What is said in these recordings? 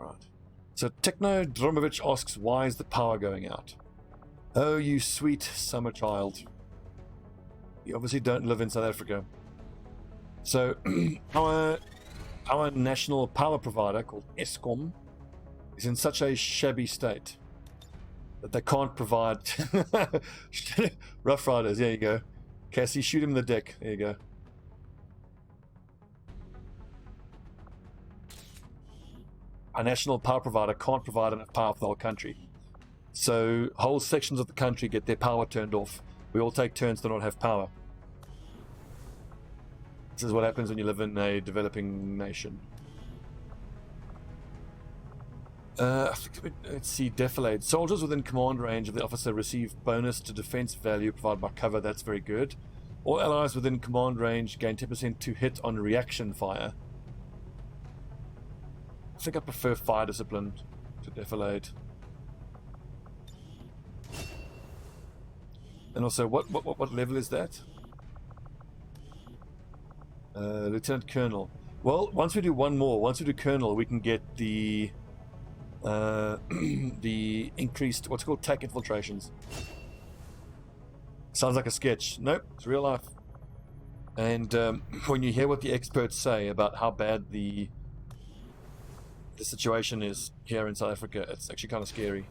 Right. So Techno Dromovich asks, why is the power going out? Oh, you sweet summer child. You obviously don't live in South Africa. So our national power provider called XCOM is in such a shabby state that they can't provide Rough Riders. There you go. Cassie, shoot him in the dick. There you go. Our national power provider can't provide enough power for the whole country. So whole sections of the country get their power turned off. We all take turns to not have power. This is what happens when you live in a developing nation. Let's see, defilade. Soldiers within command range of the officer receive bonus to defense value provided by cover. That's very good. All allies within command range gain 10% to hit on reaction fire. I think I prefer fire discipline to defilade. And also, what level is that? Lieutenant Colonel. Well, once we do one more, once we do Colonel, we can get the the increased, what's it called, tech infiltrations. Sounds like a sketch. Nope, it's real life. And when you hear what the experts say about how bad the situation is here in South Africa, it's actually kind of scary.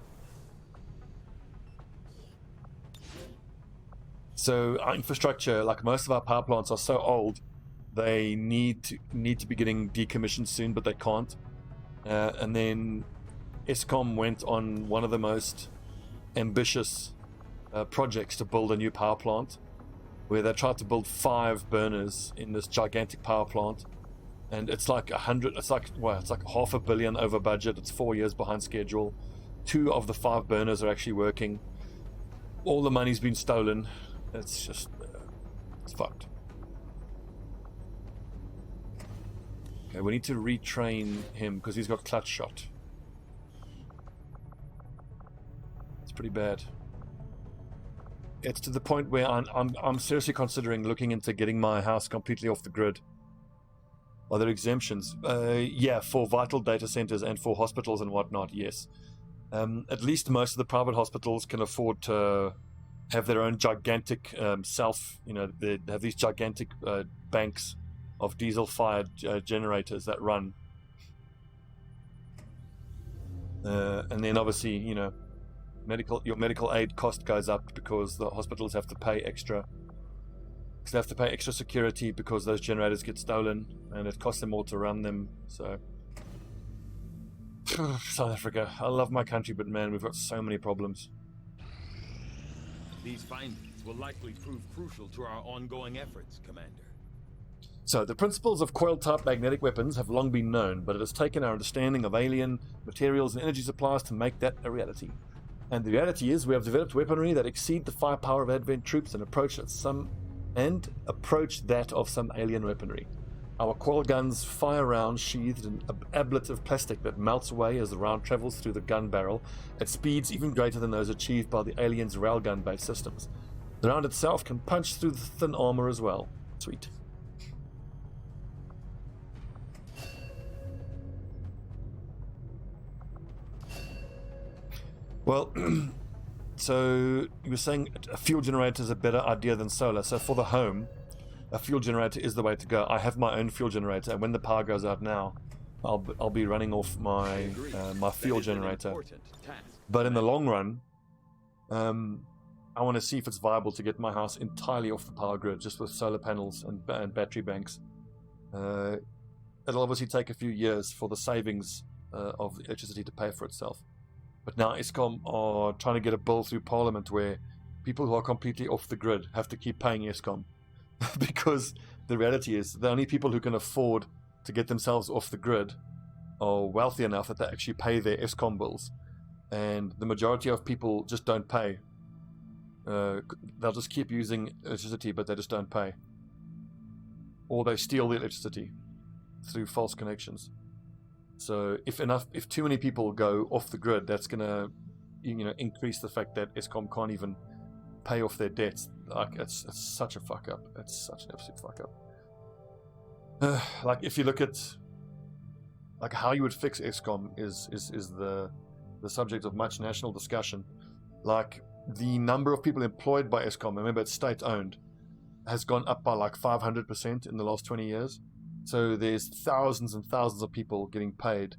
So our infrastructure, like most of our power plants, are so old, they need to be getting decommissioned soon, but they can't. And then XCOM went on one of the most ambitious projects to build a new power plant, where they tried to build 5 burners in this gigantic power plant, and it's like it's like $500 million over budget. It's 4 years behind schedule. 2 of the 5 burners are actually working. All the money's been stolen. It's just it's fucked. Okay, we need to retrain him because he's got clutch shot. It's pretty bad. It's to the point where I'm seriously considering looking into getting my house completely off the grid. Are there exemptions? Yeah, for vital data centers and for hospitals and whatnot, yes. At least most of the private hospitals can afford to have their own gigantic they have these gigantic banks of diesel-fired generators that run. And then obviously, your medical aid cost goes up because the hospitals have to pay extra. Because they have to pay extra security because those generators get stolen, and it costs them more to run them. So, South Africa, I love my country, but man, we've got so many problems. These findings will likely prove crucial to our ongoing efforts, Commander. So, the principles of coil-type magnetic weapons have long been known, but it has taken our understanding of alien materials and energy supplies to make that a reality. And the reality is, we have developed weaponry that exceed the firepower of Advent troops and approach that of some alien weaponry. Our coil guns fire rounds sheathed in ablative plastic that melts away as the round travels through the gun barrel at speeds even greater than those achieved by the aliens' railgun-based systems. The round itself can punch through the thin armor as well. Sweet. Well, so you were saying a fuel generator is a better idea than solar. So for the home, a fuel generator is the way to go. I have my own fuel generator, and when the power goes out now, I'll be running off my my fuel generator. But in the long run, I want to see if it's viable to get my house entirely off the power grid, just with solar panels and battery banks. It'll obviously take a few years for the savings of the electricity to pay for itself. But now XCOM are trying to get a bill through Parliament where people who are completely off the grid have to keep paying XCOM. Because the reality is, the only people who can afford to get themselves off the grid are wealthy enough that they actually pay their XCOM bills. And the majority of people just don't pay. They'll just keep using electricity, but they just don't pay. Or they steal the electricity through false connections. So if too many people go off the grid, that's gonna, increase the fact that XCOM can't even pay off their debts. Like it's such a fuck up. It's such an absolute fuck up. Like if you look at like how you would fix XCOM is the subject of much national discussion. Like the number of people employed by XCOM, remember it's state owned, has gone up by like 500% in the last 20 years. So there's thousands and thousands of people getting paid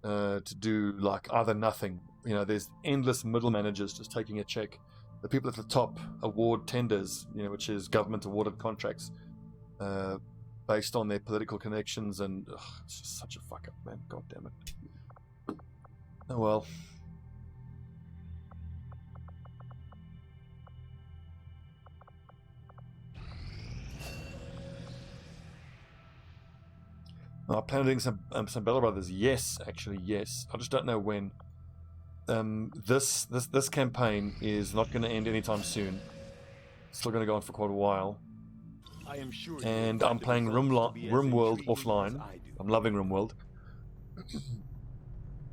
to do like either nothing. You know, there's endless middle managers just taking a check. The people at the top award tenders, you know, which is government awarded contracts based on their political connections, and it's just such a fuck up, man. God damn it. Oh well. I plan on doing some Battle Brothers. Yes, actually, yes. I just don't know when. This campaign is not going to end anytime soon. It's still going to go on for quite a while. I am sure. And I'm playing RimWorld offline. I'm loving RimWorld.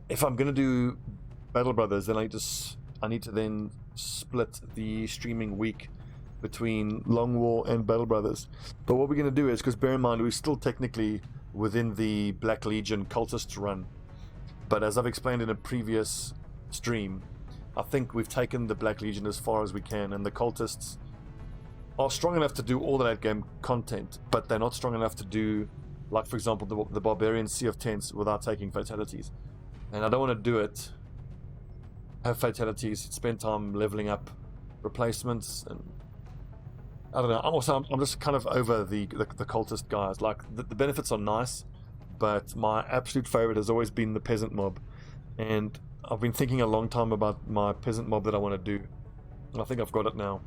If I'm going to do Battle Brothers, then I need to then split the streaming week between Long War and Battle Brothers. But what we're going to do is, because bear in mind, we're still technically within the Black Legion cultist run. But as I've explained in a previous stream, I think we've taken the Black Legion as far as we can, and the cultists are strong enough to do all the late game content, but they're not strong enough to do, like for example, the Barbarian Sea of Tents without taking fatalities. And I don't want to do it, have fatalities, spend time leveling up replacements, and I don't know. I'm just kind of over the cultist guys. Like the benefits are nice, but my absolute favorite has always been the peasant mob, and I've been thinking a long time about my peasant mob that I want to do. And I think I've got it now.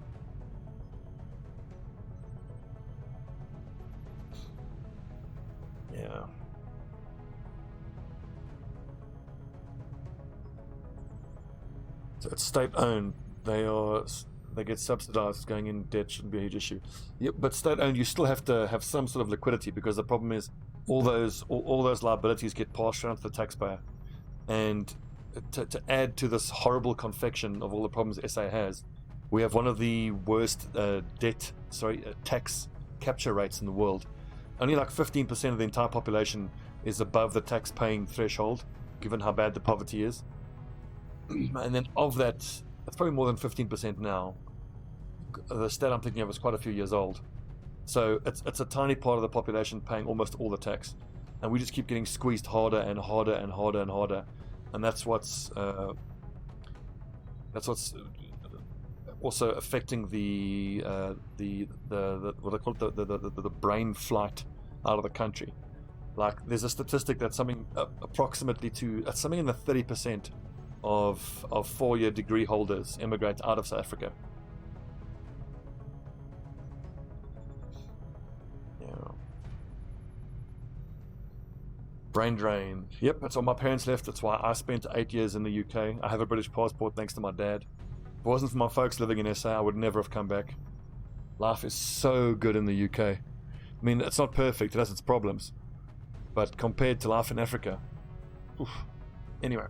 Yeah. So it's state owned. They get subsidized. Going in debt shouldn't be a huge issue. Yep, but state owned, you still have to have some sort of liquidity, because the problem is all those liabilities get passed around to the taxpayer. And to add to this horrible confection of all the problems SA has, we have one of the worst tax capture rates in the world. Only like 15% of the entire population is above the tax paying threshold, given how bad the poverty is. And then of that, it's probably more than 15% now. The stat I'm thinking of is quite a few years old. So it's a tiny part of the population paying almost all the tax. And we just keep getting squeezed harder and harder and harder and harder. And that's what's also affecting the what they call it, the brain flight out of the country. Like there's a statistic that something approximately something in the 30% of 4-year degree holders immigrate out of South Africa. Yeah. Brain drain. Yep, that's why my parents left. That's why I spent 8 years in the UK. I have a British passport thanks to my dad. If it wasn't for my folks living in SA, I would never have come back. Life is so good in the UK. I mean, it's not perfect, it has its problems. But compared to life in Africa, oof. Anyway.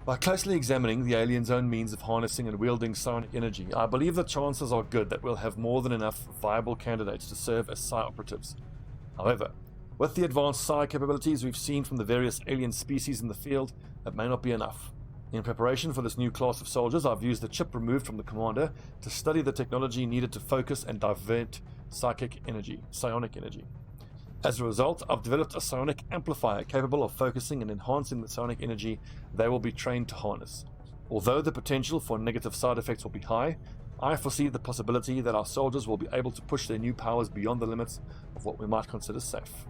By closely examining the alien's own means of harnessing and wielding psionic energy, I believe the chances are good that we'll have more than enough viable candidates to serve as psi operatives. However, with the advanced psi capabilities we've seen from the various alien species in the field, it may not be enough. In preparation for this new class of soldiers, I've used the chip removed from the commander to study the technology needed to focus and divert psionic energy. As a result, I've developed a psionic amplifier capable of focusing and enhancing the psionic energy they will be trained to harness. Although the potential for negative side effects will be high, I foresee the possibility that our soldiers will be able to push their new powers beyond the limits of what we might consider safe.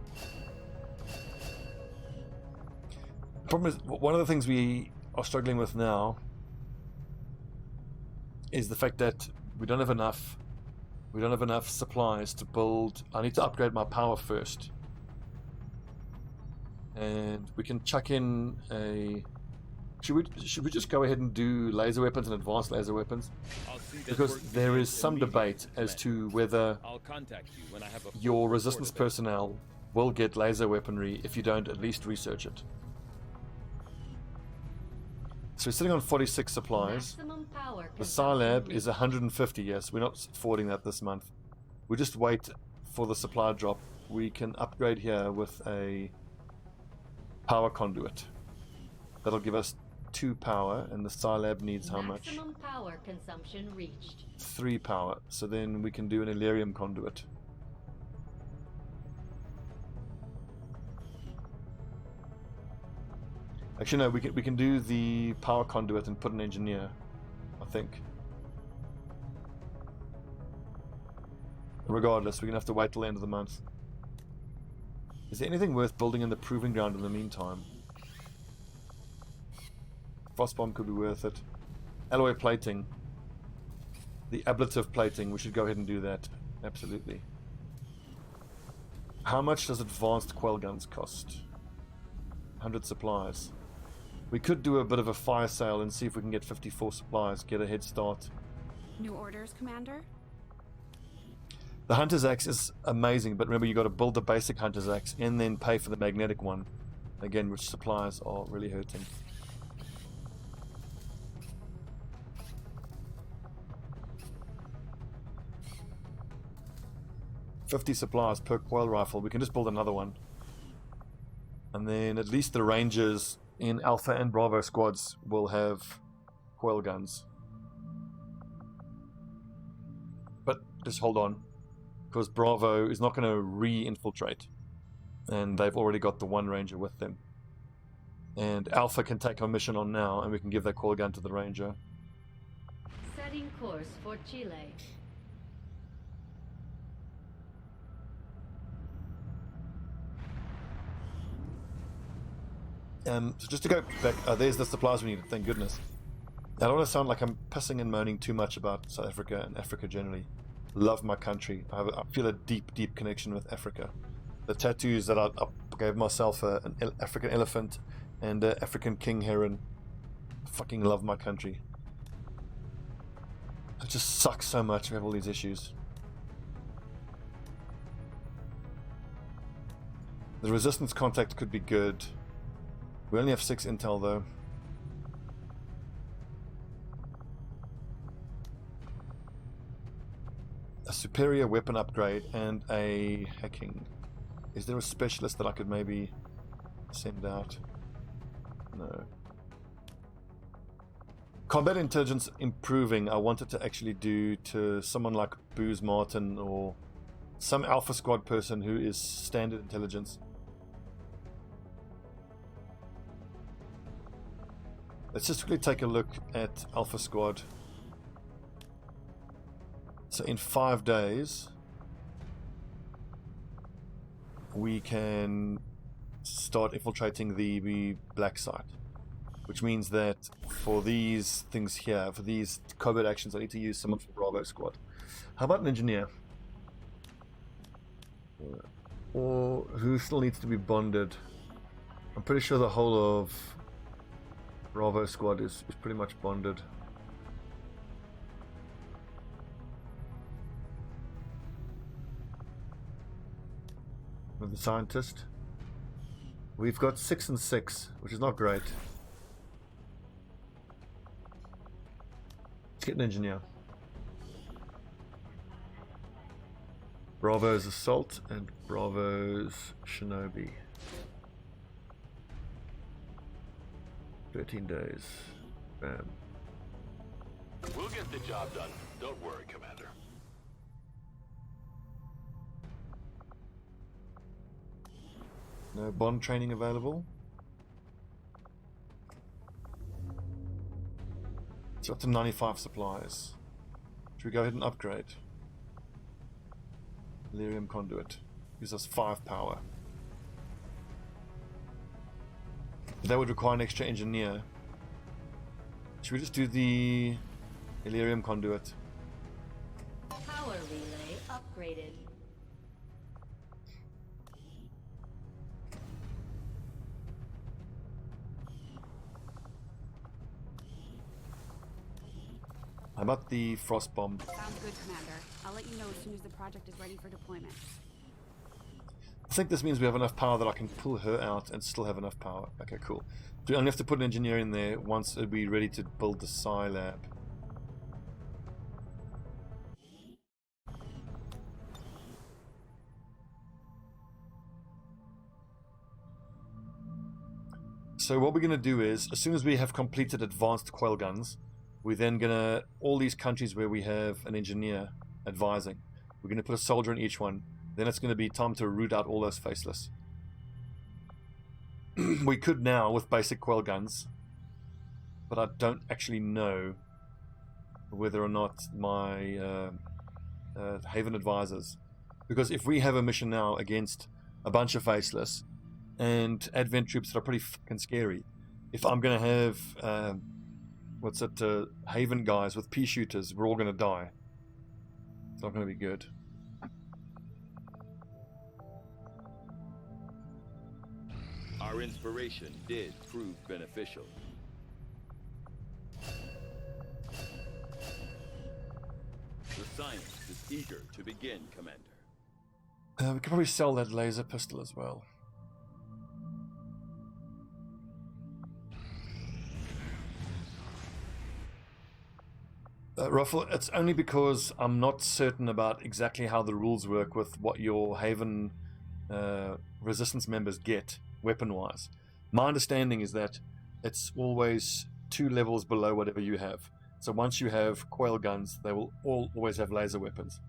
The problem is, one of the things we are struggling with now is the fact that we don't have enough supplies to build. I need to upgrade my power first, and we can chuck in a. Should we just go ahead and do laser weapons and advanced laser weapons? Because there is some debate as to whether your resistance personnel will get laser weaponry if you don't at least research it. So we're sitting on 46 supplies. The Psi Lab is 150, yes. We're not forwarding that this month. We just wait for the supply drop. We can upgrade here with a Power conduit. That'll give us 2 power, and the Scilab needs how much? Maximum power consumption reached. 3 power. So then we can do an Illyrium conduit. Actually, no, we can do the power conduit and put an engineer, I think. Regardless, we're going to have to wait till the end of the month. Is there anything worth building in the proving ground in the meantime? Frostbomb could be worth it. Alloy plating. The ablative plating, we should go ahead and do that. Absolutely. How much does advanced quail guns cost? 100 supplies. We could do a bit of a fire sale and see if we can get 54 supplies, get a head start. New orders, Commander? The Hunter's Axe is amazing, but remember you got to build the basic Hunter's Axe and then pay for the magnetic one. Again, which supplies are really hurting. $50 supplies per coil rifle. We can just build another one. And then at least the Rangers in Alpha and Bravo squads will have coil guns. But just hold on, because Bravo is not going to re-infiltrate, and they've already got the one Ranger with them. And Alpha can take our mission on now, and we can give that coil gun to the Ranger. Setting course for Chile. So just to go back, there's the supplies we needed, thank goodness. I don't want to sound like I'm pissing and moaning too much about South Africa and Africa generally. Love my country. I feel a deep, deep connection with Africa. The tattoos that I gave myself, an African elephant and an African king heron. I fucking love my country. It just sucks so much we have all these issues. The resistance contact could be good. We only have 6 intel though. A superior weapon upgrade and a hacking. Is there a specialist that I could maybe send out? No. Combat intelligence improving, I wanted to actually do to someone like Booze Martin or some Alpha Squad person who is standard intelligence. Let's just quickly take a look at Alpha Squad. So in 5 days, we can start infiltrating the black site. Which means that for these things here, for these covert actions, I need to use someone from Bravo Squad. How about an engineer? Or who still needs to be bonded? I'm pretty sure the whole of Bravo Squad is pretty much bonded. With the scientist. We've got 6 and 6, which is not great. Let's get an engineer. Bravo's Assault and Bravo's Shinobi. 13 days. Bam. We'll get the job done. Don't worry, Commander. No bond training available. It's up to 95 supplies. Should we go ahead and upgrade? Lyrium conduit. Gives us 5 power. That would require an extra engineer. Should we just do the Illyrium conduit? Power relay upgraded. How about the frost bomb? Sounds good, Commander. I'll let you know as soon as the project is ready for deployment. I think this means we have enough power that I can pull her out and still have enough power. Okay, cool. Do we only have to put an engineer in there once it'll be ready to build the Psi lab. So what we're going to do is, as soon as we have completed advanced coil guns, we're then going to, all these countries where we have an engineer advising, we're going to put a soldier in each one. Then it's going to be time to root out all those faceless. We could now with basic coil guns, but I don't actually know whether or not my Haven advisors, because if we have a mission now against a bunch of faceless and advent troops that are pretty fucking scary, if I'm going to have Haven guys with pea shooters, we're all going to die. It's not going to be good. Our inspiration did prove beneficial. The science is eager to begin, Commander. We could probably sell that laser pistol as well. Ruffle, it's only because I'm not certain about exactly how the rules work with what your Haven resistance members get weapon-wise. My understanding is that it's always 2 levels below whatever you have. So once you have coil guns, they will always have laser weapons.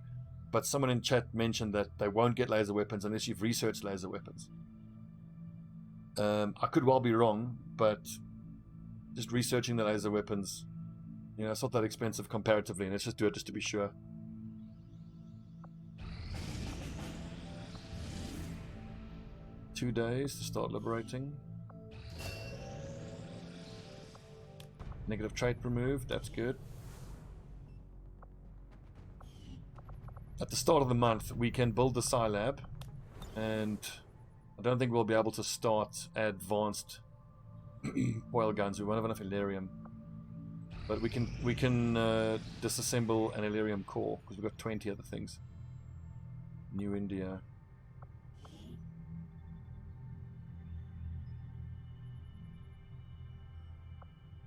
But someone in chat mentioned that they won't get laser weapons unless you've researched laser weapons. I could well be wrong, but just researching the laser weapons, you know, it's not that expensive comparatively, and let's just do it just to be sure. Two days to start liberating. Negative trait removed, that's good. At the start of the month, we can build the Psi Lab, and I don't think we'll be able to start advanced oil guns. We won't have enough Illyrium, but we can disassemble an Illyrium core because we've got 20 other things. New India.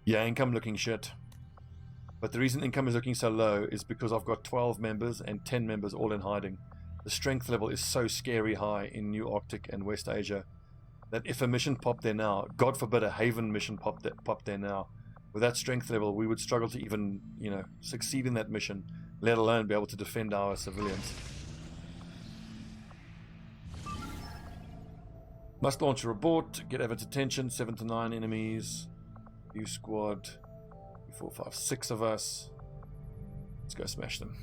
Yeah, income looking shit. But the reason income is looking so low is because I've got 12 members and 10 members all in hiding. The strength level is so scary high in New Arctic and West Asia that if a mission popped there now, God forbid a Haven mission popped there now, with that strength level we would struggle to even, you know, succeed in that mission, let alone be able to defend our civilians. Must launch a report, get Evan's attention, 7 to 9 enemies. View squad, 4, 5, 6 of us. Let's go smash them.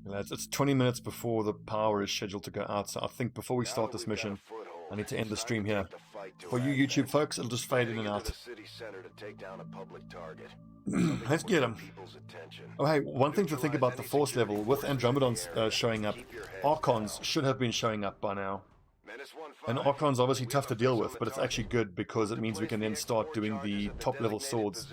Lads, it's 20 minutes before the power is scheduled to go out, so I think before we start this mission, I need to end the stream here. For you YouTube folks, it'll just fade in and out. Let's get him. Oh hey, one thing to think about the force level, with Andromedons showing up, Archons should have been showing up by now. And Archon's obviously tough to deal with, but it's actually good because it means we can then start doing the top level swords.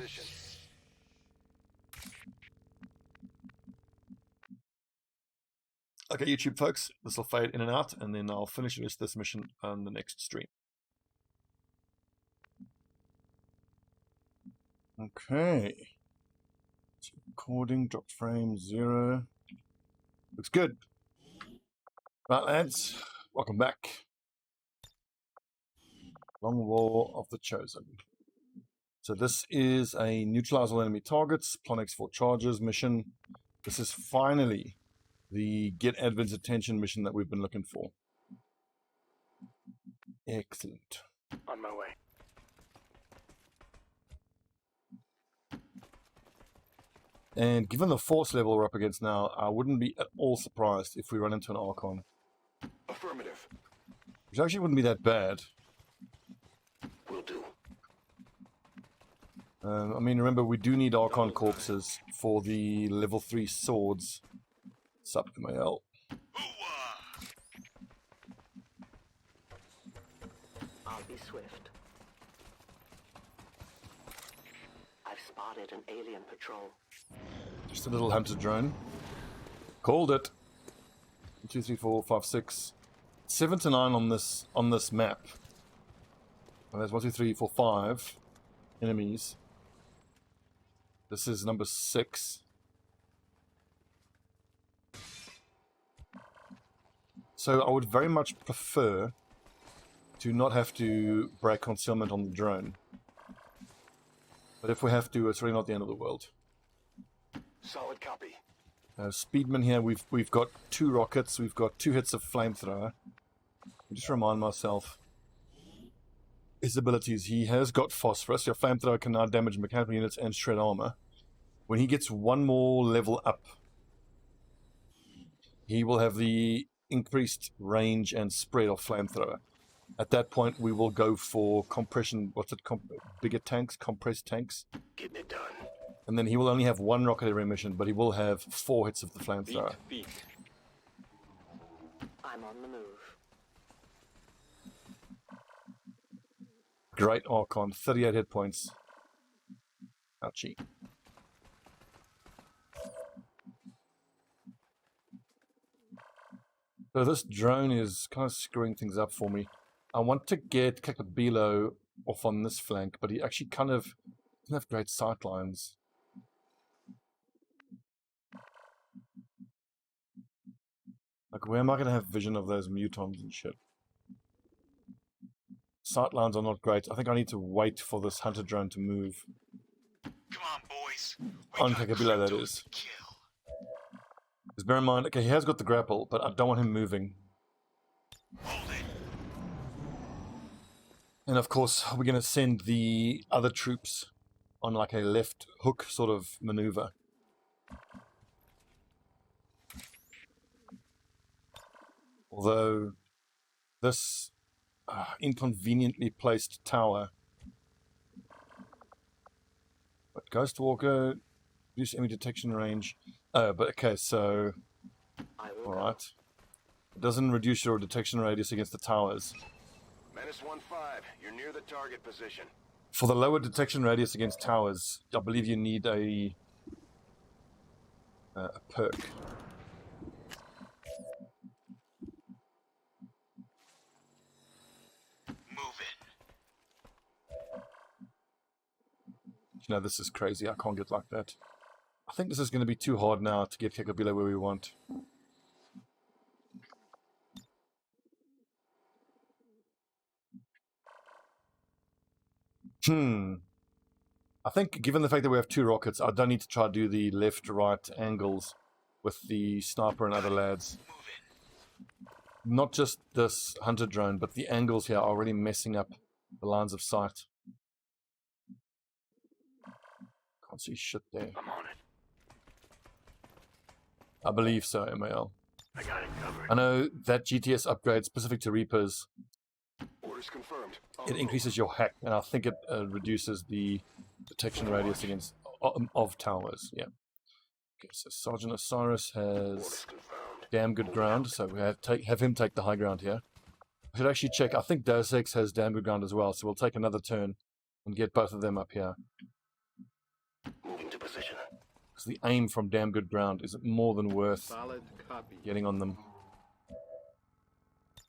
Okay, YouTube folks, this will fade in and out, and then I'll finish the rest of this mission on the next stream. Okay. Recording, dropped frame 0. Looks good. Right, lads, welcome back. Long War of the Chosen. So this is a neutralize all enemy targets, Plonix 4 charges mission. This is finally the get Advent's attention mission that we've been looking for. Excellent. On my way. And given the force level we're up against now, I wouldn't be at all surprised if we run into an Archon. Affirmative. Which actually wouldn't be that bad. Will do. I mean, remember, we do need Archon corpses for the level 3 swords. Sup, MAL. I'll be swift. I've spotted an alien patrol. Just a little hunter drone. Called it. 2, 3, 4, 5, 6, 7 to 9 on this map. And there's 1, 2, 3, 4, 5 enemies. This is number 6. So I would very much prefer to not have to break concealment on the drone. But if we have to, it's really not the end of the world. Solid copy. Speedman here, we've got 2 rockets, we've got 2 hits of flamethrower. Just remind myself his abilities. He has got phosphorus. Your flamethrower can now damage mechanical units and shred armor. When he gets 1 more level up, he will have the increased range and spread of flamethrower. At that point, we will go for compression. What's it? Bigger tanks, compressed tanks. Getting it done. And then he will only have 1 rocket every mission, but he will have 4 hits of the flamethrower. Beat. I'm on the move. Great Archon, 38 hit points. Ouchie. So this drone is kind of screwing things up for me. I want to get Kakabilo off on this flank, but he actually kind of doesn't have great sight lines. Like, where am I going to have vision of those mutons and shit? Sight lines are not great. I think I need to wait for this hunter drone to move. Come on, boys. On Kakabilo, that is. Because bear in mind, okay, he has got the grapple, but I don't want him moving. Hold it. And of course, we're going to send the other troops on like a left hook sort of maneuver. Although this inconveniently placed tower. But Ghost Walker, reduce enemy detection range. Oh, but okay, so alright. It doesn't reduce your detection radius against the towers. Menace 1-5, you're near the target position. For the lower detection radius against towers, I believe you need a perk. You know, this is crazy. I can't get like that. I think this is going to be too hard now to get Kakabilo where we want. I think given the fact that we have 2 rockets, I don't need to try to do the left-right angles with the sniper and other lads. Not just this hunter drone, but the angles here are already messing up the lines of sight. Can't see shit there. I'm on it. I believe so, MAL. I got it covered. I know that GTS upgrade specific to Reapers, Orders confirmed. it increases your hack, and I think it reduces the detection radius against of towers. Yeah. Okay, so Sergeant Osiris has damn good ground, so we have him take the high ground here. I should actually check. I think Deus Ex has damn good ground as well, so we'll take another turn and get both of them up here. Moving to position. Because the aim from damn good ground is more than worth Solid copy. getting on them.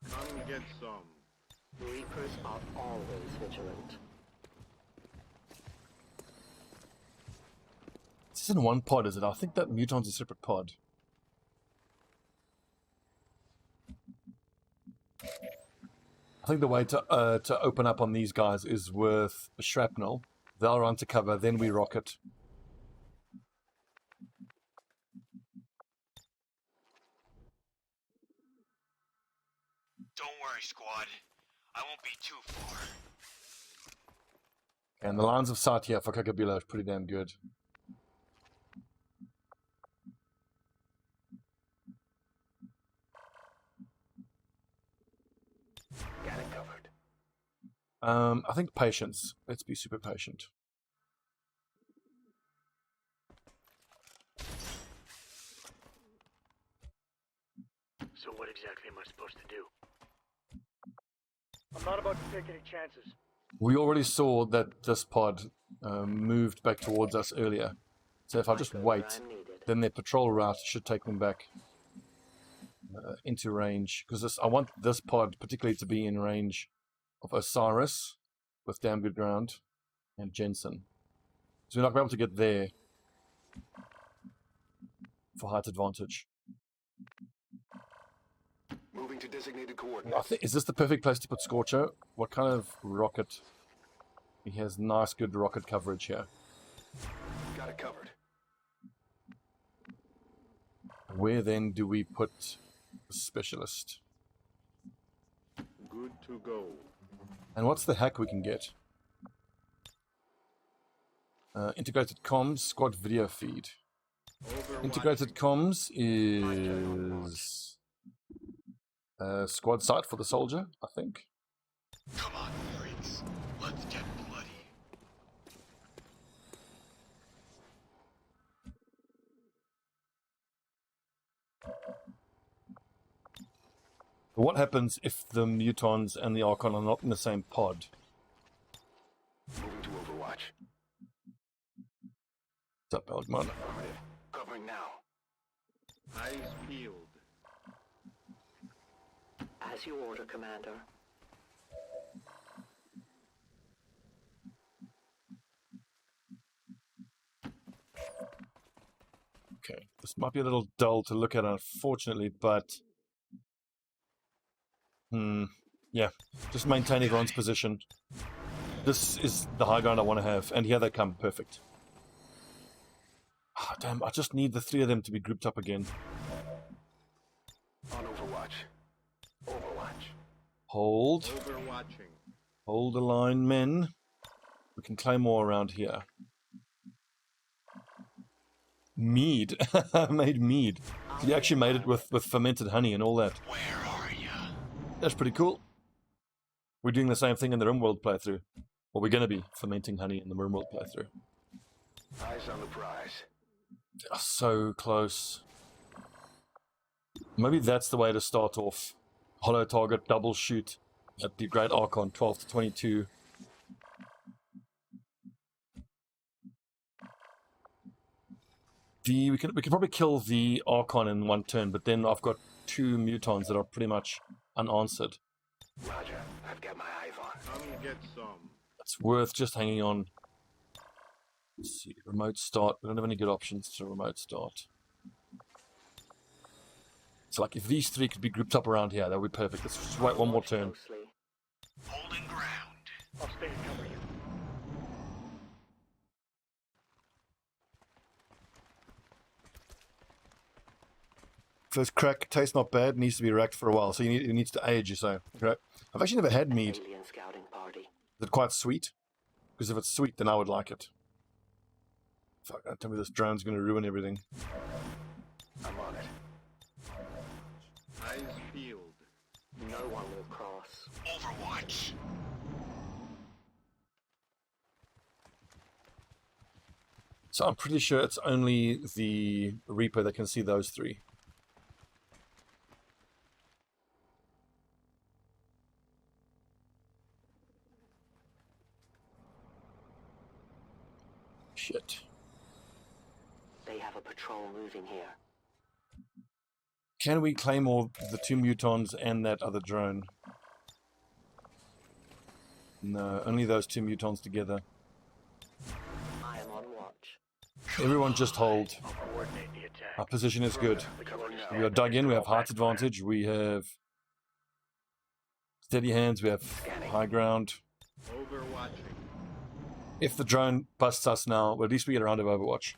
Come get some. Reapers are always vigilant. This isn't one pod, is it? I think that Muton's a separate pod. I think the way to open up on these guys is with a shrapnel. They'll run to cover, then we rocket. Don't worry, squad. I won't be too far. And the lines of sight here for Kakabilo is pretty damn good. Got it covered. I think patience. Let's be super patient. So what exactly am I supposed to do? I'm not about to take any chances. We already saw that this pod moved back towards us earlier. So if I just wait, then their patrol route should take them back into range. Because I want this pod particularly to be in range of Osiris with damn good ground and Jensen. So we're not going to be able to get there. for height advantage. Moving to designated I coordinates. think, is this the perfect place to put Scorcher? What kind of rocket? He has nice, good rocket coverage here. Got it covered. Where then do we put the specialist? Good to go. And what's the hack we can get? Integrated comms, squad video feed. Integrated comms is squad sight for the soldier, I think. Come on, freaks. Let's get bloody. But what happens if the mutons and the Archon are not in the same pod? Moving to Overwatch. What's up, Belgman? Affirmative. Covering now. Eyes peeled. As you order, Commander. Okay, this might be a little dull to look at, unfortunately, but yeah, just maintain everyone's position. This is the high ground I want to have, and here they come, perfect. Ah, damn, I just need the three of them to be grouped up again. On Overwatch. Overwatch. Hold, Overwatching. hold the line, men. We can claim more around here. Mead. I made mead. You actually made it with fermented honey and all that. Where are you? That's pretty cool. We're doing the same thing in the RimWorld playthrough. Well, we're going to be fermenting honey in the RimWorld playthrough. Eyes on the prize. Oh, so close. Maybe that's the way to start off. Hollow target, double shoot at the Great Archon, 12 to 22. We could probably kill the Archon in one turn, but then I've got two mutons that are pretty much unanswered. Roger. I've got my eyes on. Come get some. It's worth just hanging on. Let's see, remote start. We don't have any good options to remote start. So like if these three could be grouped up around here, that would be perfect. Let's just wait one more turn. Closely. Holding ground. I'll stay and cover you. First crack, tastes not bad, needs to be racked for a while, so it needs to age, you say. Okay. I've actually never had mead. Alien scouting party. Is it quite sweet? Because if it's sweet, then I would like it. Fuck, don't tell me this drone's going to ruin everything. I'm on it. Eyes peeled. No one will cross. Overwatch. So I'm pretty sure it's only the Reaper that can see those three. Shit. They have a patrol moving here. Can we claim all the two mutons and that other drone? No, only those two mutons together. I am on watch. Everyone just hold. I'll coordinate the attack. Our position is good. Covering now. We are dug in, we have height advantage, we have steady hands, we have high ground. Overwatching. If the drone busts us now, well, at least we get a round of Overwatch.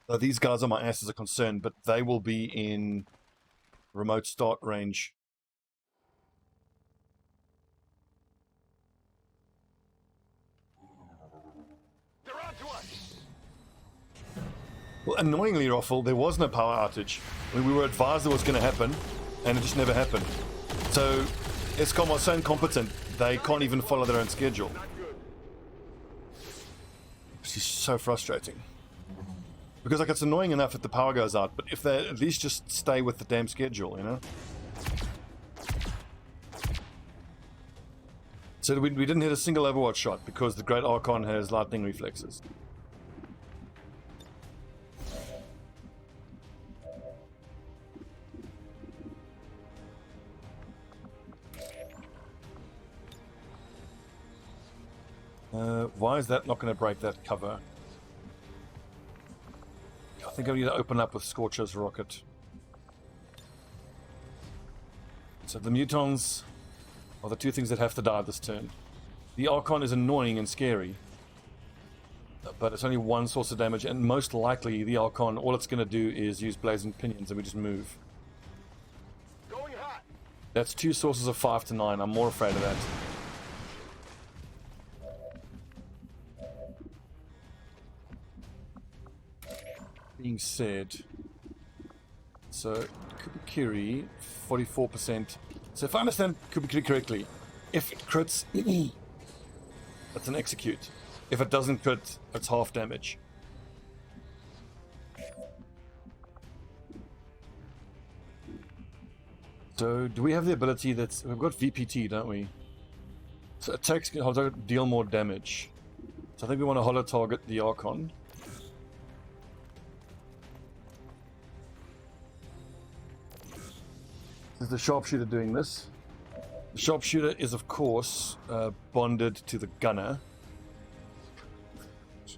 So these guys are my ass as a concern, but they will be in remote start range. They're on to us. Well, annoyingly, Roffle, there was no power outage. I mean, we were advised it was going to happen, and it just never happened. So, XCOM are so incompetent, they can't even follow their own schedule. This is so frustrating. Because, like, it's annoying enough that the power goes out, but if they at least just stay with the damn schedule, you know? So we didn't hit a single Overwatch shot because the Great Archon has lightning reflexes. Why is that not going to break that cover? I think I need to open up with Scorcher's rocket. So the mutons are the two things that have to die this turn. The Archon is annoying and scary, but it's only one source of damage, and most likely the Archon, all it's going to do is use Blazing Pinions and we just move. Going hot. That's two sources of 5 to 9. I'm more afraid of that. Being said, so Kubikiri 44%. So if I understand Kubikiri correctly, if it crits, it's an execute. If it doesn't crit, it's half damage. So do we have the ability that's we've got VPT, don't we? So attacks can deal more damage. So I think we want to holo target the Archon. Is the Sharpshooter doing this? The Sharpshooter is, of course, bonded to the Gunner.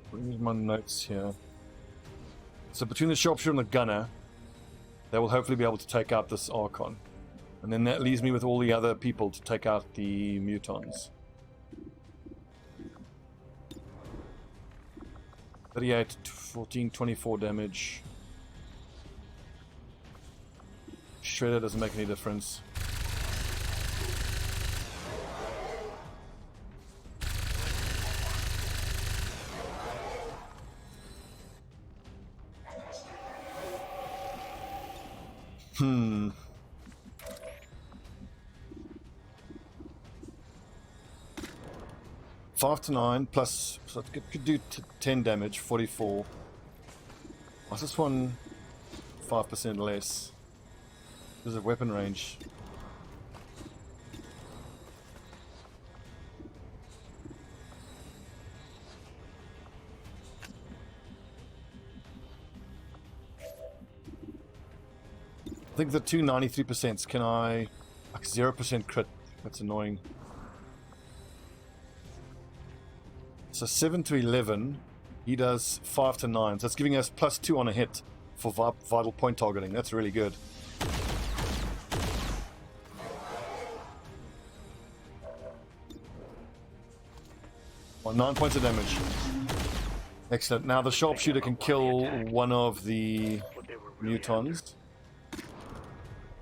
Bring my notes here. So between the Sharpshooter and the Gunner, they will hopefully be able to take out this Archon. And then that leaves me with all the other people to take out the Mutons. 38, 14, 24 damage. Shredder doesn't make any difference. Hmm. Five to 9 plus, so it could do 10 damage, 44. What's this one? 5% less. There's a weapon range. I think the two 93%, can I... like 0% crit, that's annoying. So 7 to 11, he does 5 to 9, so that's giving us +2 on a hit for vital point targeting, that's really good. Well, 9 points of damage. Excellent. Now the Sharpshooter can kill one of the Mutons.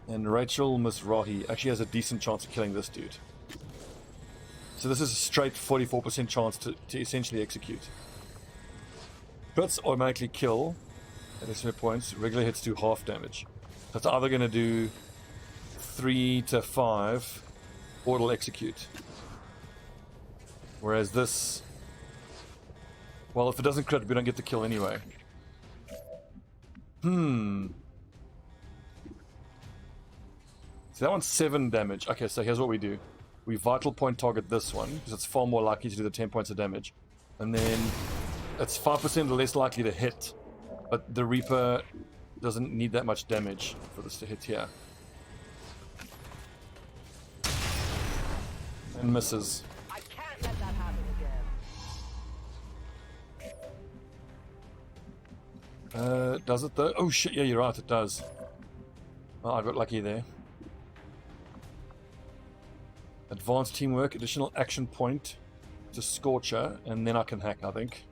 And Rachel Mizrahi actually has a decent chance of killing this dude. So this is a straight 44% chance to essentially execute. Crits automatically kill at extra points. Regular hits do half damage. So it's either going to do 3 to 5 or it'll execute. Whereas this... well, if it doesn't crit, we don't get the kill anyway. So that one's 7 damage. Okay, so here's what we do. We vital point target this one, because it's far more likely to do the 10 points of damage. And then it's 5% less likely to hit. But the Reaper doesn't need that much damage for this to hit here. And misses. Let that happen again. Does it though? Oh shit, yeah, you're right, it does. Oh, I got lucky there. Advanced teamwork, additional action point to Scorcher, and then I can hack, I think.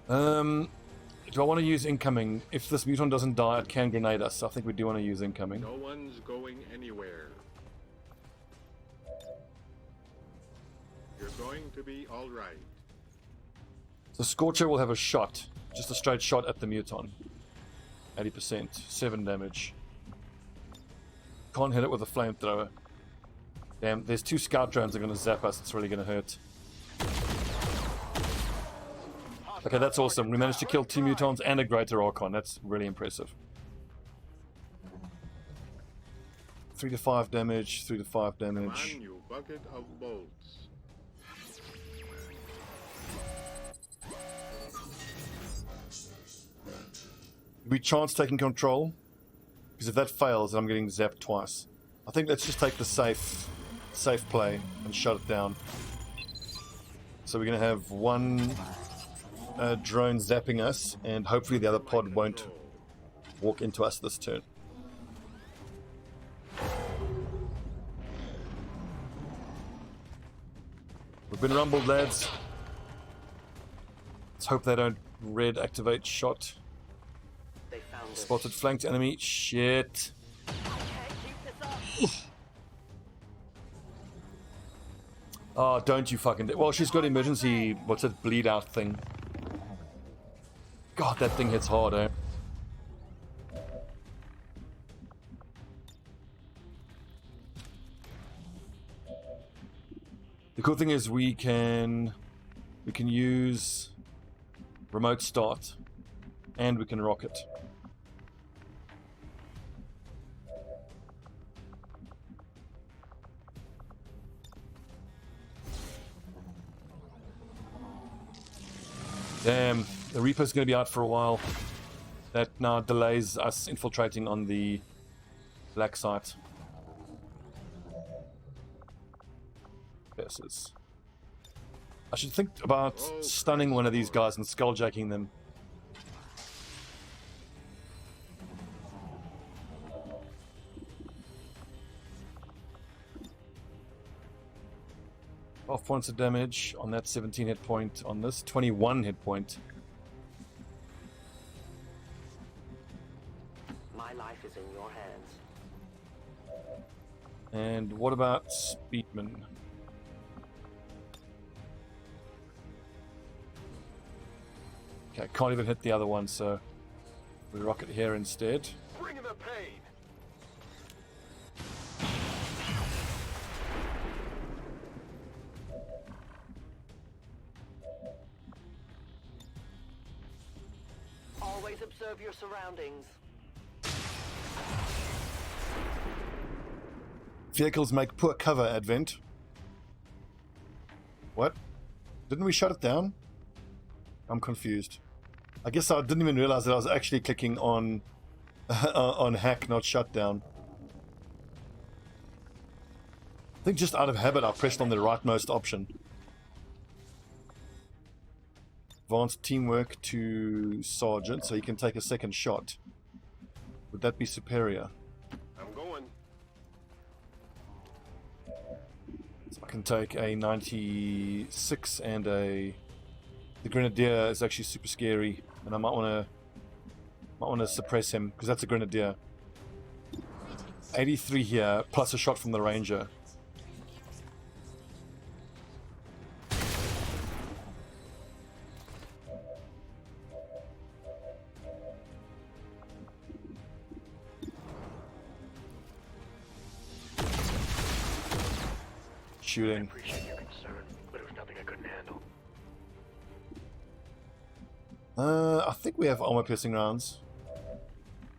Do I want to use incoming? If this muton doesn't die, it can grenade us. I think we do want to use incoming. No one's going anywhere. You're going to be all right. So Scorcher will have a shot. Just a straight shot at the muton. 80%. 7 damage. Can't hit it with a flamethrower. Damn, there's 2 scout drones that are going to zap us. It's really going to hurt. Okay, that's awesome. We managed to kill 2 mutons and a greater Archon. That's really impressive. 3 to 5 damage. 3 to 5 damage. Come on, you bucket of bolts. We chance taking control, because if that fails, I'm getting zapped twice. I think let's just take the safe play and shut it down. So we're going to have one drone zapping us, and hopefully the other pod won't walk into us this turn. We've been rumbled, lads. Let's hope they don't red activate shot. They found us. Spotted flanked enemy. Shit. Oh, don't you fucking... Well, she's got emergency... What's it? Bleed out thing. God, that thing hits hard, eh? The cool thing is we can use remote start, and we can rocket. Damn, the Reaper's going to be out for a while. That now delays us infiltrating on the black site. Versus. I should think about stunning one of these guys and skulljacking them. Off points of damage on that 17 hit point, on this 21 hit point. My life is in your hands. And what about Speedman? Okay, can't even hit the other one, so we rocket here instead. Bring in the pain. Always observe your surroundings. Vehicles make poor cover, Advent. What? Didn't we shut it down? I'm confused. I guess I didn't even realize that I was actually clicking on on hack, not shutdown. I think just out of habit I pressed on the rightmost option. Advanced teamwork to Sergeant, so you can take a second shot. Would that be superior? I'm going. So I can take a 96 and a... The Grenadier is actually super scary, and I might want to suppress him, because that's a Grenadier. 83 here, plus a shot from the Ranger. Shooting. Appreciate your concern, but it was nothing I couldn't handle. I think we have armor-piercing rounds.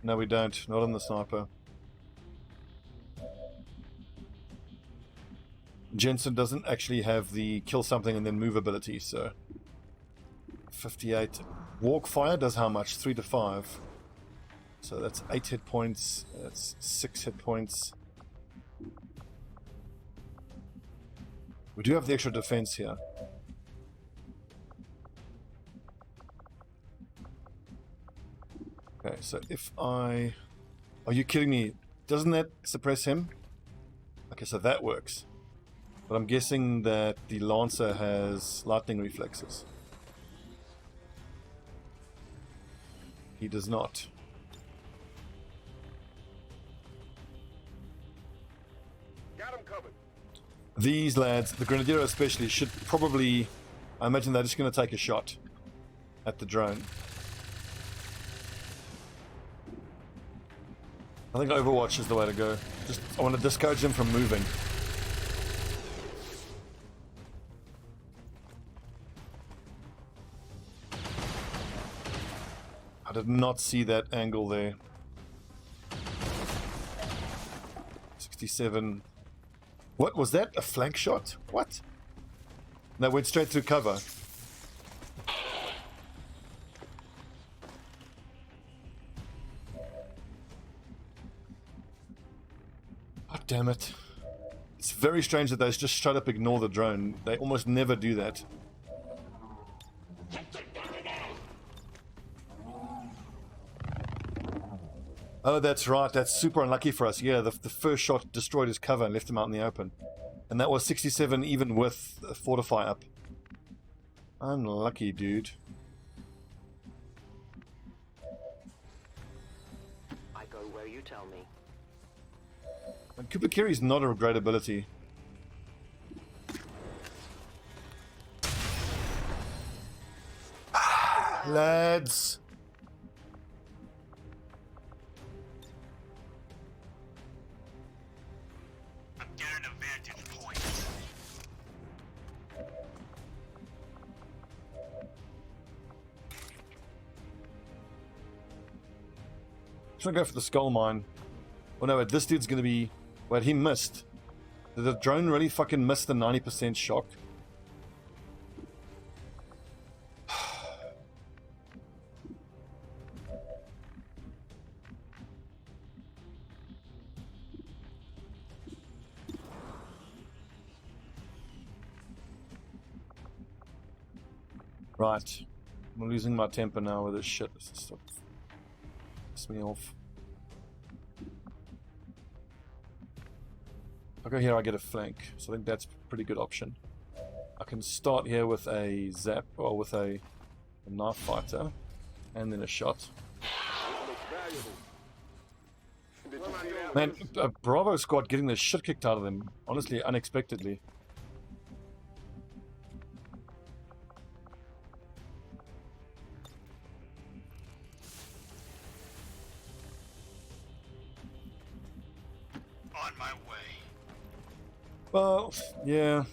No, we don't. Not on the sniper. Jensen doesn't actually have the kill something and then move ability, so... 58. Walk fire does how much? 3 to 5. So that's 8 hit points. That's 6 hit points. We do have the extra defense here. Okay, so if I... Are you kidding me? Doesn't that suppress him? Okay, so that works. But I'm guessing that the Lancer has lightning reflexes. He does not. Got him covered. These lads, the Grenadier especially, should probably... I imagine they're just going to take a shot at the drone. I think Overwatch is the way to go. Just, I want to discourage them from moving. I did not see that angle there. 67. What was that? A flank shot? What? No, went straight through cover. God damn it. It's very strange that they just straight up ignore the drone. They almost never do that. Oh, that's right. That's super unlucky for us. Yeah, the first shot destroyed his cover and left him out in the open. And that was 67 even with Fortify up. Unlucky, dude. I go where you tell me. And Kupakiri's not a great ability. Lads. I'm getting a vantage point. Should I go for the skull mine? Oh no, wait, this dude's gonna be... Wait, he missed. Did the drone really fucking miss the 90% shock? Right. I'm losing my temper now with this shit. This is stuff. Piss me off. I go here, I get a flank. So I think that's a pretty good option. I can start here with a zap, or with a knife fighter, and then a shot. Man, Bravo squad getting the shit kicked out of them. Honestly, unexpectedly. On my way. Well, yeah.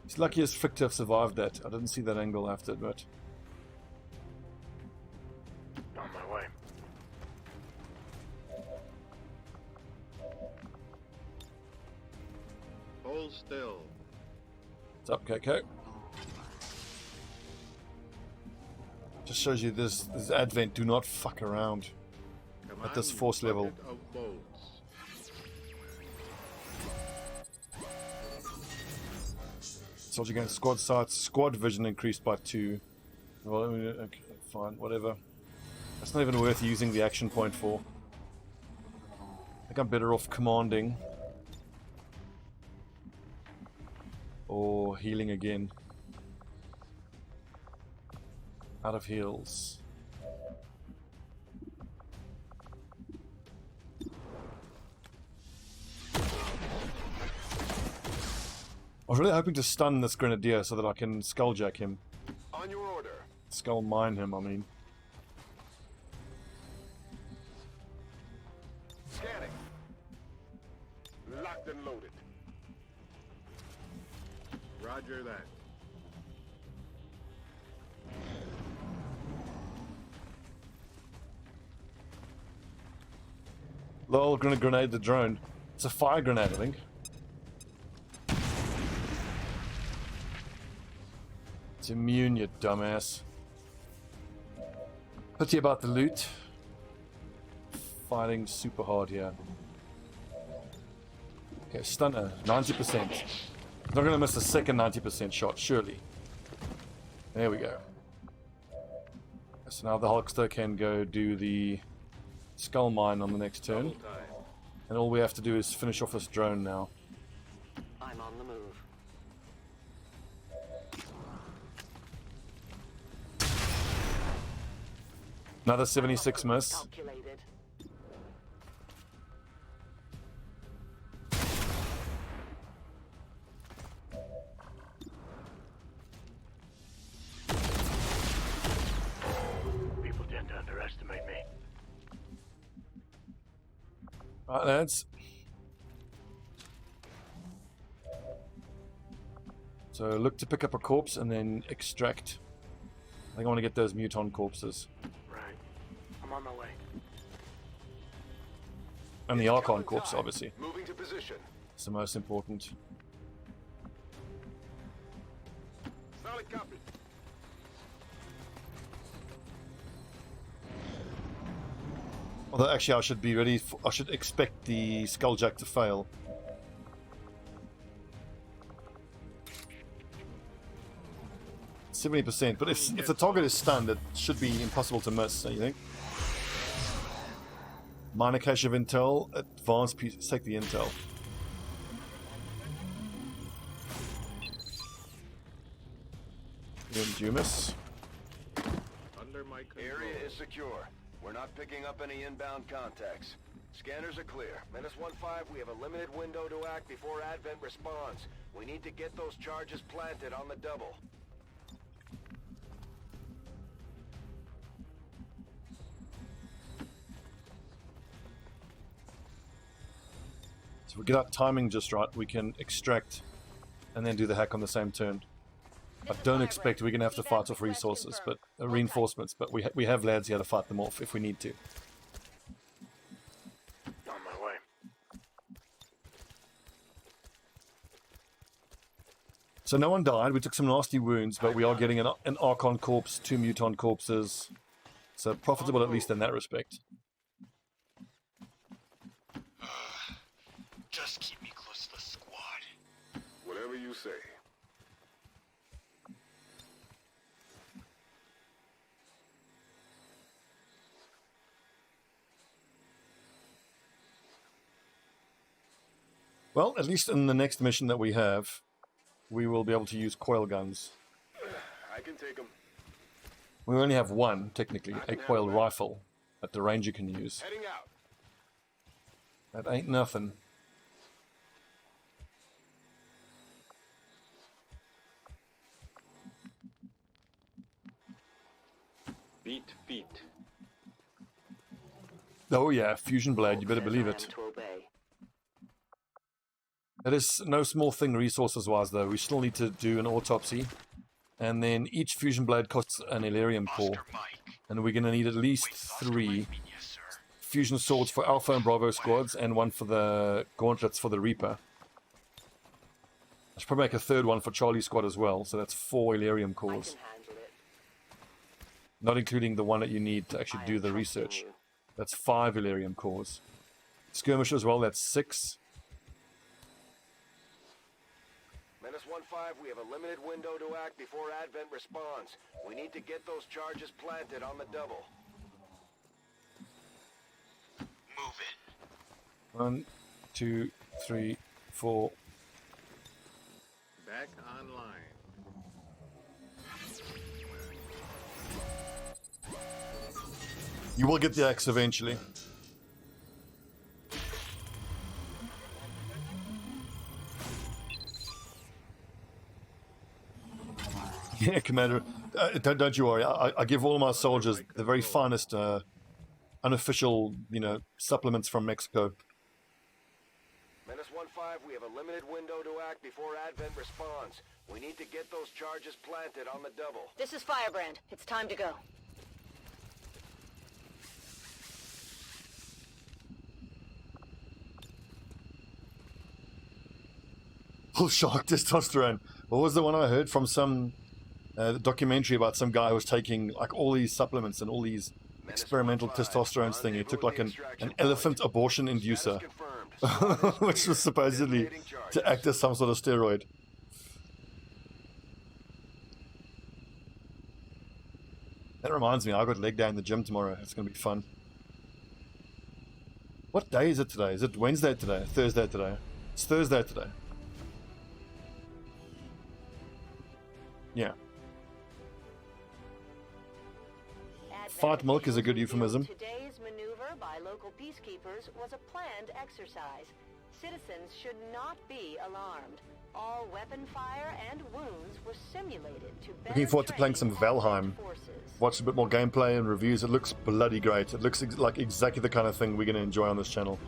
It's lucky as frick to have survived that. I didn't see that angle after, but... On my way. Hold still. What's up, KK? Just shows you this advent. Do not fuck around. At this force level. Bucket of bolts. Soldier against squad sights. Squad vision increased by 2. Well, okay, fine, whatever. That's not even worth using the action point for. I think I'm better off commanding. Or healing again. Out of heals. I was really hoping to stun this Grenadier so that I can skulljack him. On your order. Skull mine him, I mean. Scanning. Locked and loaded. Roger that. Lol, gonna grenade the drone. It's a fire grenade, I think. It's immune, you dumbass. Pity about the loot. Fighting super hard here. Okay, stunner, 90%. Not gonna miss the second 90% shot, surely. There we go. So now the Hulkster can go do the skull mine on the next turn. And all we have to do is finish off this drone now. I'm on the move. Another 76 miss. Calculated. People tend to underestimate me. Alright, lads. So look to pick up a corpse and then extract. I think I want to get those muton corpses. Right. I'm on my way. And the Archon corpse, obviously. Moving to position. It's the most important. Solid copy. Although actually I should be ready for, I should expect the Skulljack to fail. %, but if the target is stunned, it should be impossible to miss, don't you think? Minor cache of intel, advanced piece. Take the intel. Dumas. Under my control. Area is secure. We're not picking up any inbound contacts. Scanners are clear. Menace 1-5, we have a limited window to act before Advent responds. We need to get those charges planted on the double. So if we get our timing just right, we can extract and then do the hack on the same turn. I don't expect we're going to have to fight off resources, but reinforcements, but we have lads here to fight them off if we need to. On my way. So no one died. We took some nasty wounds, but we are getting an Archon corpse, 2 Muton corpses. So profitable at least in that respect. Just keep me close to the squad. Whatever you say. Well, at least in the next mission that we have, we will be able to use coil guns. I can take them. We only have one, technically, a coil rifle that the ranger can use. Heading out. That ain't nothing. Beat. Oh yeah, fusion blade, you better believe it. To obey. That is no small thing resources-wise, though. We still need to do an autopsy. And then each fusion blade costs an Illyrium core. And we're going to need at least 3 fusion swords for Alpha and Bravo squads, and 1 for the gauntlets for the Reaper. I should probably make a 3rd one for Charlie's squad as well, so that's 4 Illyrium I cores. can handle it. Not including the one that you need to actually I do am the trusting research. you. That's 5 Illyrium cores. Skirmisher as well, that's 6. Menace 1-5, we have a limited window to act before Advent responds. We need to get those charges planted on the double. Move it. 1, 2, 3, 4. Back online. You will get the axe eventually. Yeah, Commander. Don't you worry. I give all my soldiers the very finest unofficial, supplements from Mexico. Menace 1-5, we have a limited window to act before Advent responds. We need to get those charges planted on the double. This is Firebrand. It's time to go. Full shock testosterone. What was the one I heard from some documentary about some guy who was taking like all these supplements and all these experimental testosterone thing? He took like an elephant abortion inducer, which was supposedly to act as some sort of steroid. That reminds me, I've got leg day in the gym tomorrow. It's going to be fun. What day is it today? Is it Wednesday today? Thursday today? It's Thursday today. Yeah. Fight milk is a good euphemism. Today's maneuver by local peacekeepers was a planned exercise. Citizens should not be alarmed. All weapon fire and wounds were simulated to better Looking forward to playing some train Valheim. Allied forces. Watch a bit more gameplay and reviews. It looks bloody great. It looks like exactly the kind of thing we're going to enjoy on this channel.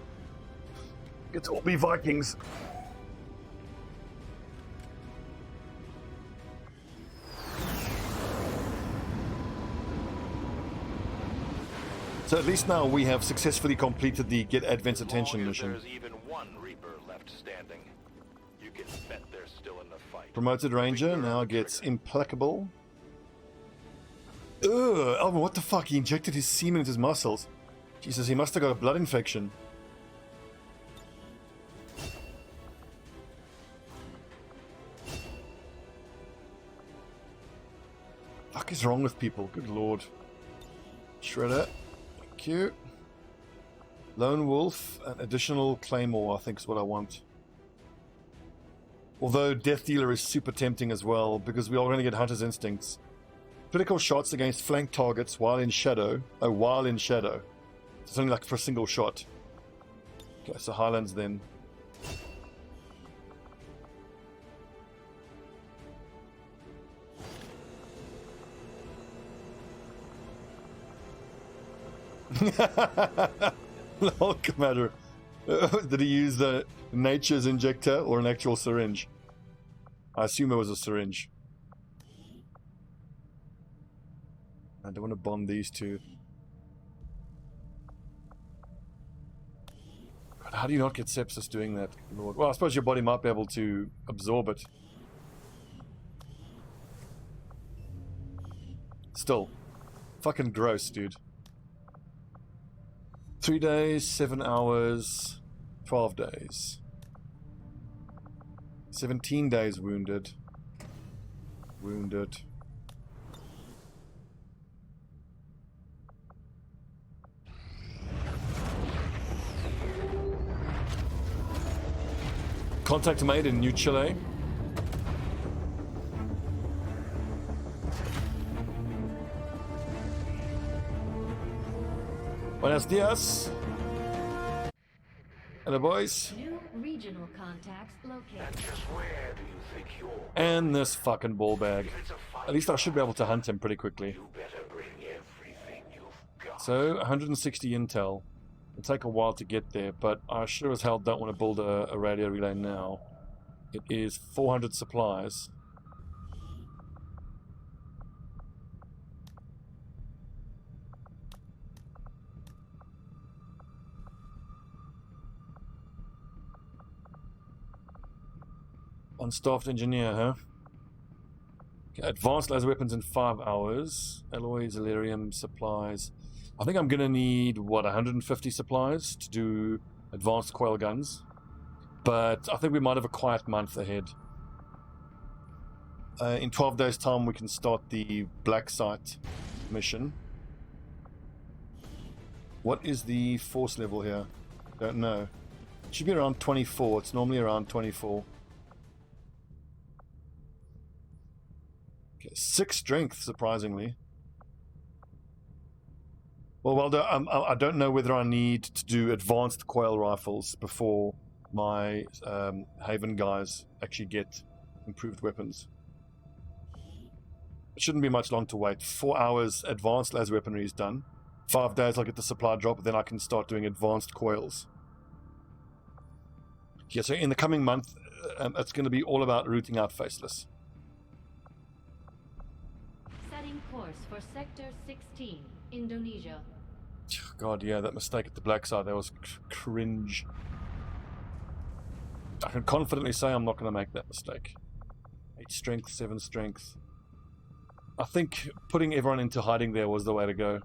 It's all be Vikings. So at least now we have successfully completed the Get Advent's Attention mission. There's even one Reaper left standing. You can bet they're still in the fight. Promoted Ranger now gets Implacable. Ugh, Alvin, what the fuck? He injected his semen into his muscles. Jesus, he must have got a blood infection. Fuck is wrong with people? Good lord. Shredder. Thank you. Lone Wolf, an additional Claymore, I think is what I want. Although Death Dealer is super tempting as well, because we are going to get Hunter's Instincts. Critical shots against flank targets while in shadow. Oh, while in shadow. It's only like for a single shot. Okay, so Highlands then. Lol, Commander. Did he use the nature's injector or an actual syringe? I assume it was a syringe. I don't want to bomb these two. God, how do you not get sepsis doing that, Lord? Well, I suppose your body might be able to absorb it. Still. Fucking gross, dude. 3 days, 7 hours, 12 days. 17 days wounded. Wounded. Contact made in New Chile. Buenos dias. Hello, boys. New regional contacts located. Where do you think you're? And this fucking ball bag. At least I should be able to hunt him pretty quickly. You better bring everything you've got. So, 160 intel. It'll take a while to get there, but I sure as hell don't want to build a radio relay now. It is 400 supplies. Unstaffed engineer, huh? Okay, advanced laser weapons in 5 hours. Alloys, Elerium, supplies. I think I'm going to need, what, 150 supplies to do advanced coil guns. But I think we might have a quiet month ahead. In 12 days' time, we can start the Black Site mission. What is the force level here? Don't know. It should be around 24. It's normally around 24. Okay, 6 strength, surprisingly. Well, I don't know whether I need to do advanced coil rifles before my Haven guys actually get improved weapons. It shouldn't be much long to wait. 4 hours advanced laser weaponry is done. 5 days I'll get the supply drop, then I can start doing advanced coils. Yeah, so in the coming month, it's going to be all about rooting out Faceless. Setting course for Sector 16, Indonesia. God, yeah, that mistake at the Black Side, that was cringe. I can confidently say I'm not going to make that mistake. 8 strength, 7 strength. I think putting everyone into hiding there was the way to go.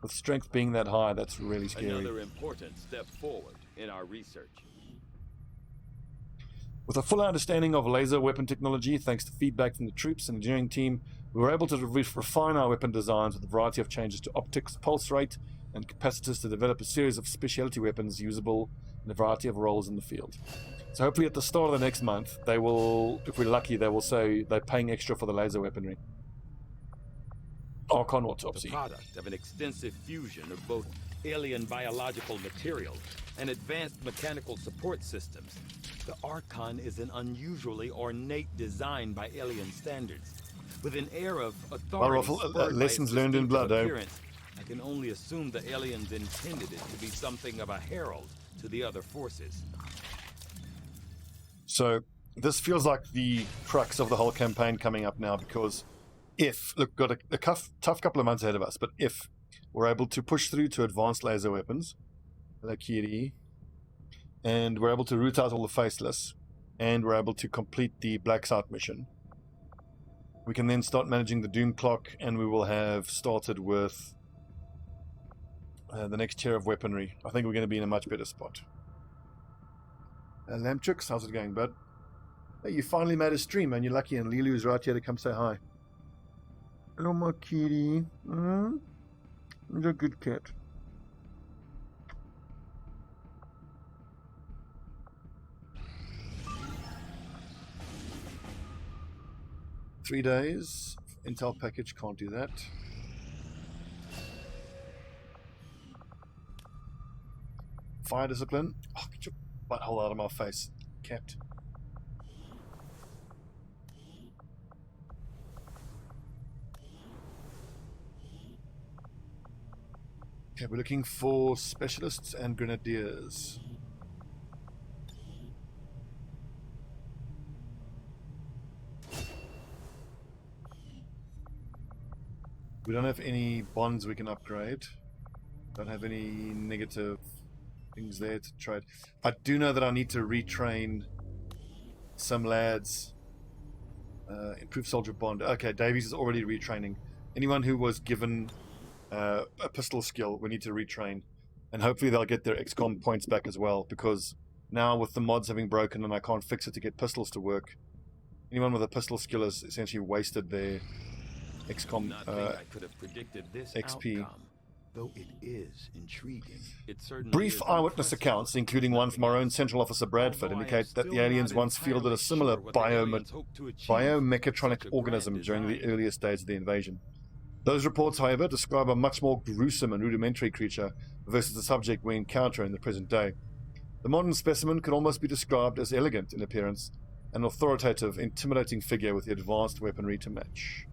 With strength being that high, that's really scary. Another important step forward in our research. With a full understanding of laser weapon technology, thanks to feedback from the troops and engineering team, we were able to refine our weapon designs with a variety of changes to optics, pulse rate, and capacitors to develop a series of specialty weapons usable in a variety of roles in the field. So hopefully at the start of the next month, they will, if we're lucky, they will say they're paying extra for the laser weaponry. Archon autopsy. The product of an extensive fusion of both alien biological materials and advanced mechanical support systems, the Archon is an unusually ornate design by alien standards. With an air of authority, lessons learned in blood, I can only assume the aliens intended it to be something of a herald to the other forces. So this feels like the crux of the whole campaign coming up now, because if, look, got a tough couple of months ahead of us, but if we're able to push through to advanced laser weapons, Lakiri, and we're able to root out all the Faceless, and we're able to complete the Black Site mission, we can then start managing the Doom Clock, and we will have started with the next tier of weaponry. I think we're going to be in a much better spot. Lamtrix, how's it going, bud? Hey, you finally made a stream, man. You're lucky, and Lilu's right here to come say hi. Hello, my kitty. You're a good cat. 3 days. Intel package, can't do that. Fire discipline. Oh, get your butthole out of my face, cat. Okay, we're looking for specialists and grenadiers. We don't have any bonds we can upgrade. Don't have any negative things there to trade. I do know that I need to retrain some lads. Improve soldier bond. Okay, Davies is already retraining. Anyone who was given a pistol skill, we need to retrain. And hopefully they'll get their XCOM points back as well, because now with the mods having broken and I can't fix it to get pistols to work, anyone with a pistol skill has essentially wasted their XCOM I could have predicted this XP. outcome, though it is intriguing. It certainly Brief is eyewitness impressive. accounts, including one from our own Central Officer Bradford, indicate that the aliens once fielded a similar biomechatronic organism during the earliest days of the invasion. Those reports, however, describe a much more gruesome and rudimentary creature versus the subject we encounter in the present day. The modern specimen could almost be described as elegant in appearance, an authoritative, intimidating figure with the advanced weaponry to match.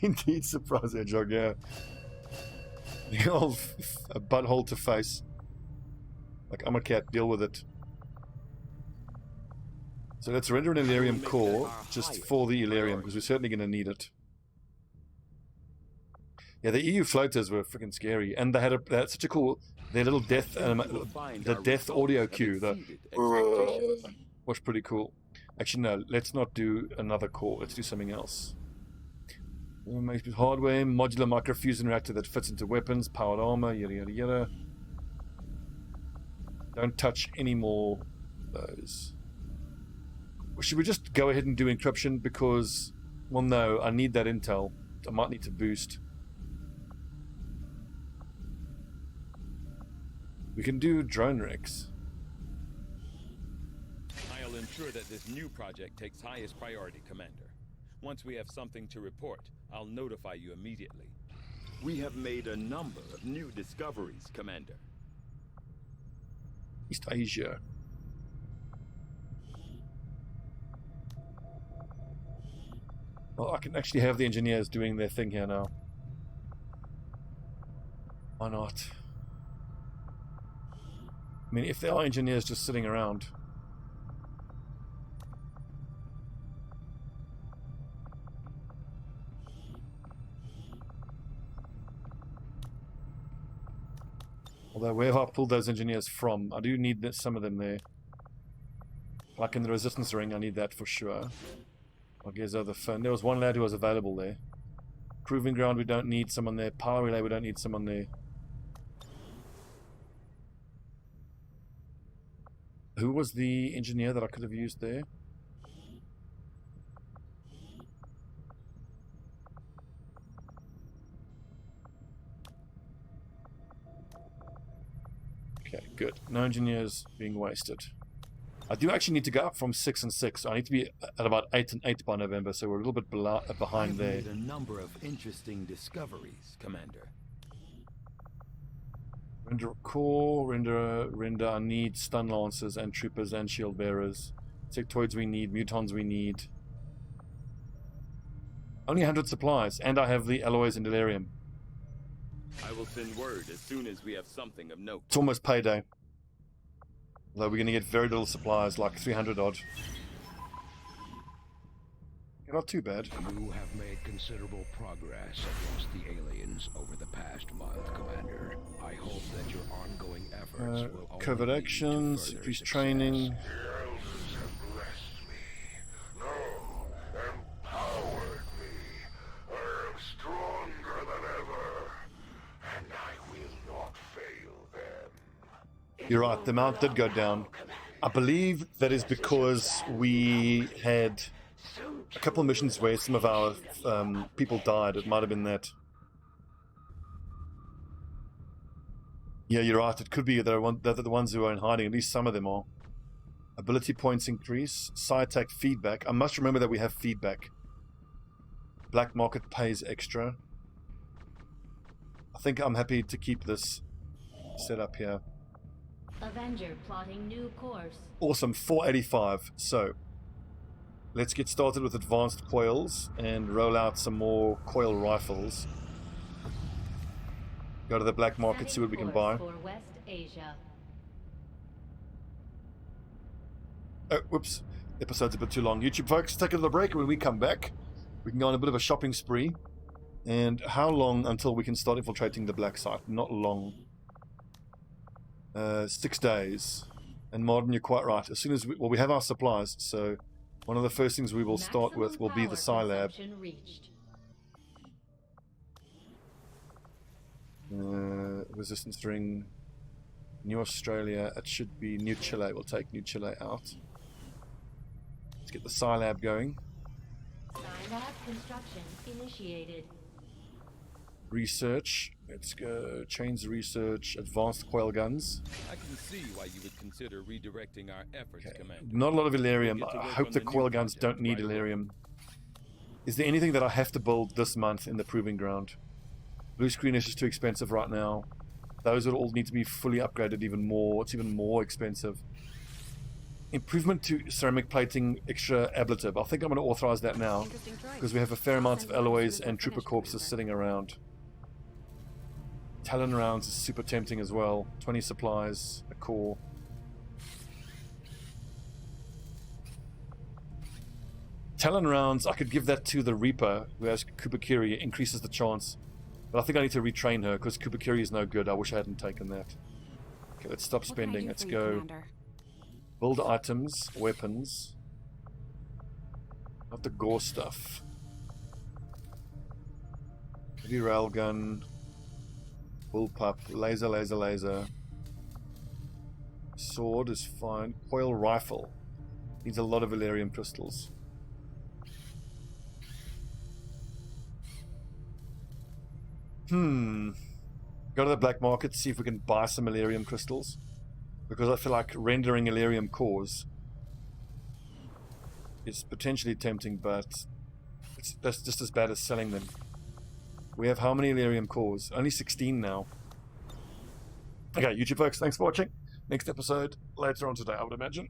Indeed, surprise hedgehog, yeah. The old butthole to face. Like, I'm a cat, deal with it. So let's render an Illyrium core just for the Illyrium, because we're certainly going to need it. Yeah, the EU floaters were freaking scary, and they had such a cool, their little death, the death audio cue, was pretty cool. Actually, no, let's not do another core. Let's do something else. Hardware, modular microfusion reactor that fits into weapons, powered armor, yada yada yada. Don't touch any more of those. Should we just go ahead and do encryption? Because, well, no, I need that intel. I might need to boost. We can do drone wrecks. I'll ensure that this new project takes highest priority, Commander. Once we have something to report, I'll notify you immediately. We have made a number of new discoveries, Commander. East Asia. Well, I can actually have the engineers doing their thing here now. Why not? I mean, if there are engineers just sitting around. Although, where have I pulled those engineers from? I do need some of them there. Like in the resistance ring, I need that for sure. I guess other phone. There was one lad who was available there. Proving ground, we don't need someone there. Power relay, we don't need someone there. Who was the engineer that I could have used there? Okay, good. No engineers being wasted. I do actually need to go up from 6 and 6. I need to be at about 8 and 8 by November, so we're a little bit behind there. I've made a number of interesting discoveries, Commander. Render a core, render. I need stun lancers and troopers and shield bearers. Sectoids we need, mutons we need. Only 100 supplies, and I have the alloys and delirium. I will send word as soon as we have something of note. It's almost payday. Although we're going to get very little supplies, like 300 odd. Not too bad. You have made considerable progress against the aliens over the past month, Commander. I hope that your ongoing efforts will only covert lead to actions, further increased success. training. The elders have blessed me. No, empowered me. I am stronger than ever, and I will not fail them. You're right, the amount did go down. I believe that is because we had a couple of missions where some of our people died. It might have been that. Yeah, you're right. It could be they're the ones who are in hiding. At least some of them are. Ability points increase. Side attack feedback. I must remember that we have feedback. Black market pays extra. I think I'm happy to keep this set up here. Avenger plotting new course. Awesome, 485. So, let's get started with advanced coils and roll out some more coil rifles. Go to the black market, see what we can buy. For West Asia. Oh, whoops. Episode's a bit too long. YouTube folks, take a little break. When we come back, we can go on a bit of a shopping spree. And how long until we can start infiltrating the black site? Not long. 6 days. And Martin, you're quite right. As soon as we have our supplies, so one of the first things we will start with will be the Psi Lab. Resistance ring. New Australia. It should be New Chile. We'll take New Chile out. Let's get the Psi Lab going. Psi Lab construction initiated. Research. Let's go. Chains research. Advanced coil guns. I can see why you would consider redirecting our efforts, Commander. Not a lot of Illyrium. I hope the coil guns don't need Illyrium. Is there anything that I have to build this month in the Proving Ground? Blue screen is just too expensive right now. Those would all need to be fully upgraded even more. It's even more expensive. Improvement to ceramic plating extra ablative. I think I'm going to authorize that now because we have a fair amount of alloys and trooper corpses sitting around. Talon rounds is super tempting as well. 20 supplies, a core. Talon rounds, I could give that to the Reaper who has Kubakiri. It increases the chance. But I think I need to retrain her because Kubakiri is no good. I wish I hadn't taken that. Okay, let's stop spending. Let's go. Build items, weapons. Not the gore stuff. Heavy railgun. Bullpup. Laser, laser, laser. Sword is fine. Coil rifle. Needs a lot of Illyrium crystals. Go to the black market, see if we can buy some Illyrium crystals. Because I feel like rendering Illyrium cores is potentially tempting, but that's just as bad as selling them. We have how many Illyrium cores? Only 16 now. Okay, YouTube folks, thanks for watching. Next episode later on today, I would imagine.